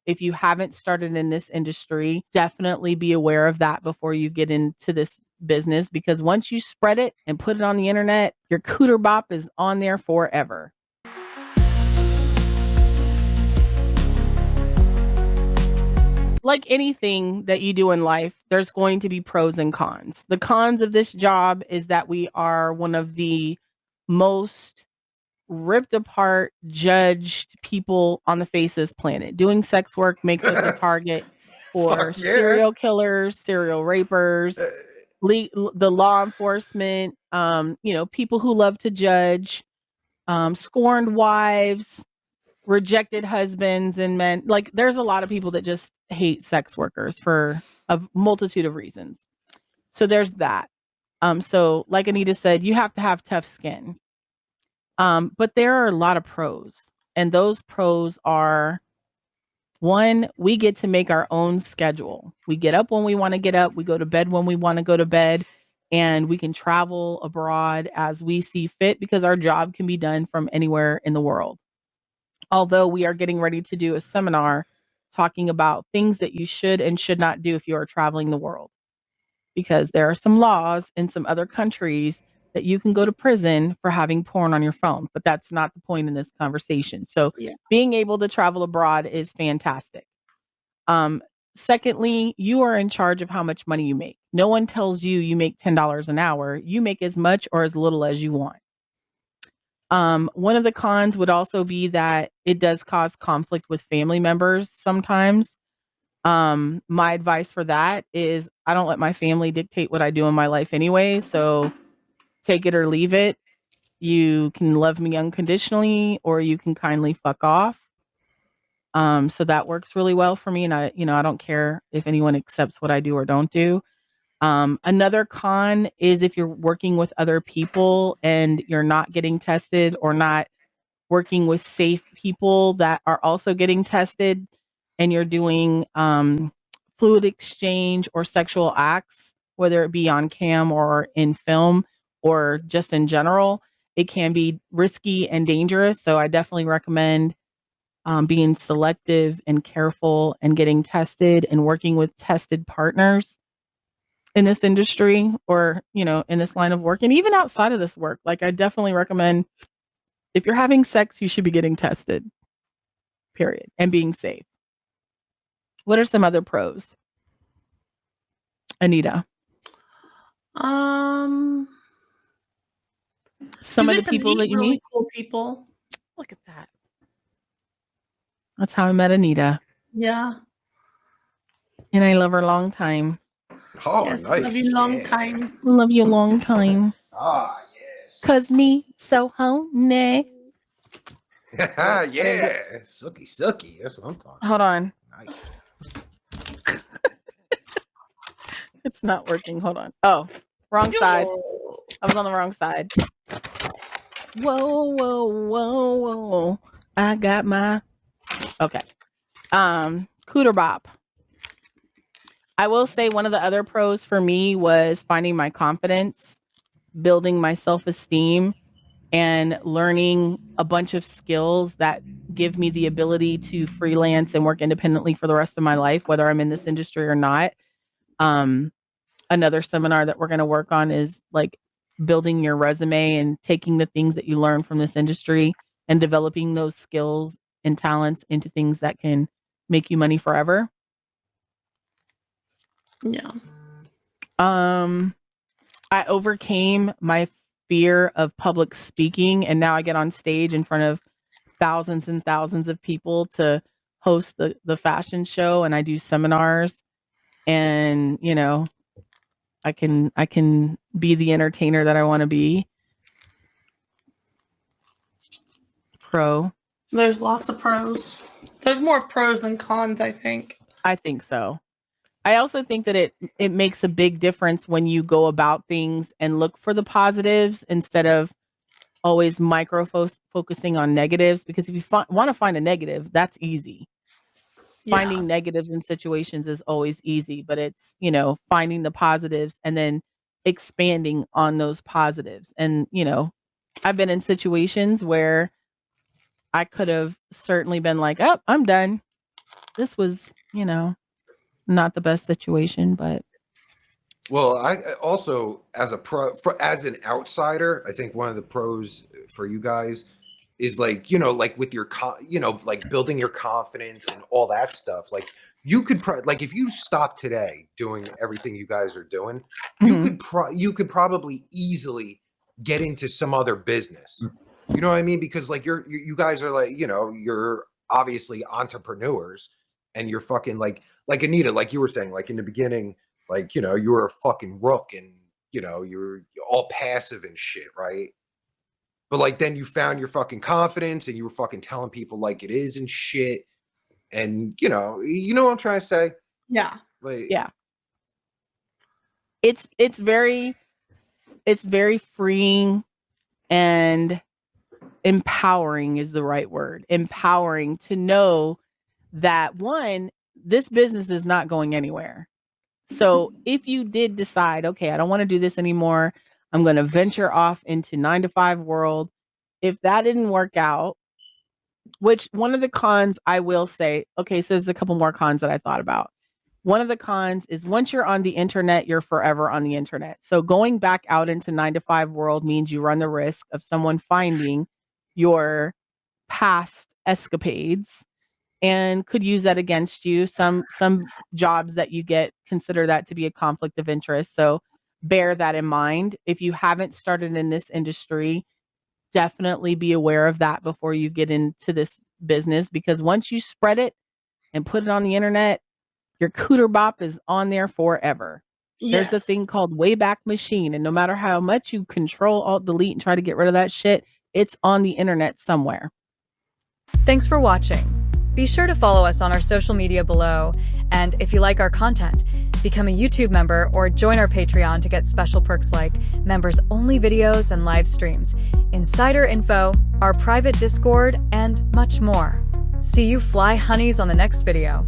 if you haven't started in this industry, definitely be aware of that before you get into this business, because once you spread it and put it on the internet, your cooter bop is on there forever. Like anything that you do in life, there's going to be pros and cons. The cons of this job is that we are one of the most ripped apart, judged people on the face of this planet. Doing sex work makes us a target for serial killers, serial rapers, the law enforcement, people who love to judge, scorned wives, rejected husbands and men. Like, there's a lot of people that just hate sex workers for a multitude of reasons. So there's that. So like Anita said, you have to have tough skin. But there are a lot of pros, and those pros are: one, we get to make our own schedule. We get up when we want to get up. We go to bed when we want to go to bed, and we can travel abroad as we see fit because our job can be done from anywhere in the world. Although we are getting ready to do a seminar talking about things that you should and should not do if you are traveling the world, because there are some laws in some other countries that you can go to prison for having porn on your phone, but that's not the point in this conversation. So being able to travel abroad is fantastic. Secondly, you are in charge of how much money you make. No one tells you you make $10 an hour. You make as much or as little as you want. One of the cons would also be that it does cause conflict with family members sometimes. My advice for that is I don't let my family dictate what I do in my life anyway. So take it or leave it. You can love me unconditionally, or you can kindly fuck off. So that works really well for me. And I don't care if anyone accepts what I do or don't do. Another con is if you're working with other people and you're not getting tested, or not working with safe people that are also getting tested, and you're doing fluid exchange or sexual acts, whether it be on cam or in film or just in general, it can be risky and dangerous. So I definitely recommend being selective and careful and getting tested and working with tested partners in this industry, or, in this line of work. And even outside of this work, like, I definitely recommend, if you're having sex, you should be getting tested, period, and being safe. What are some other pros, Anita? Some of the people that you really meet. Cool people. Look at that. That's how I met Anita. Yeah. And I love her long time. Oh, yes, nice. Love you long time. Love you long time. Yes. 'Cause me so honey. Yeah. Sucky. That's what I'm talking about. Hold on. Nice. It's not working. Hold on. Oh, wrong side. I was on the wrong side. Whoa. I got my... Okay. Cooter bop. I will say one of the other pros for me was finding my confidence, building my self-esteem, and learning a bunch of skills that give me the ability to freelance and work independently for the rest of my life, whether I'm in this industry or not. Another seminar that we're going to work on is like building your resume and taking the things that you learn from this industry and developing those skills and talents into things that can make you money forever. Yeah. I overcame my fear of public speaking, and now I get on stage in front of thousands and thousands of people to host the fashion show, and I do seminars, and I can be the entertainer that I want to be. Pro. There's lots of pros. There's more pros than cons, I think. I think so. I also think that it makes a big difference when you go about things and look for the positives instead of always focusing on negatives. Because if you want to find a negative, that's easy. Yeah. Finding negatives in situations is always easy, but it's, finding the positives and then expanding on those positives. And, I've been in situations where I could have certainly been like, oh, I'm done. this was, not the best situation, but Well, I also, as a as an outsider, I think one of the pros for you guys is like, like with your, like building your confidence and all that stuff. Like you could like, if you stop today doing everything you guys are doing, you could probably easily get into some other business. You know what I mean? Because like you guys are like, you're obviously entrepreneurs, and you're fucking like Anita, like you were saying, like in the beginning, like, you were a fucking rook, and, you're all passive and shit, right? But like then you found your fucking confidence, and you were fucking telling people like it is and shit. And, you know what I'm trying to say? Yeah. Like, yeah. It's very freeing and empowering is the right word. Empowering to know that, one, this business is not going anywhere. So if you did decide, okay, I don't want to do this anymore, I'm going to venture off into 9-to-5 world. If that didn't work out, which one of the cons I will say, okay, so there's a couple more cons that I thought about. One of the cons is once you're on the internet, you're forever on the internet. So going back out into 9-to-5 world means you run the risk of someone finding your past escapades and could use that against you. Some jobs that you get consider that to be a conflict of interest. So bear that in mind. If you haven't started in this industry, definitely be aware of that before you get into this business, because once you spread it and put it on the internet, your cooter bop is on there forever. There's a thing called Wayback Machine, and no matter how much you control, alt, delete, and try to get rid of that shit, it's on the internet somewhere. Thanks for watching. Be sure to follow us on our social media below, and if you like our content, become a YouTube member or join our Patreon to get special perks like members-only videos and live streams, insider info, our private Discord, and much more. See you fly honeys on the next video.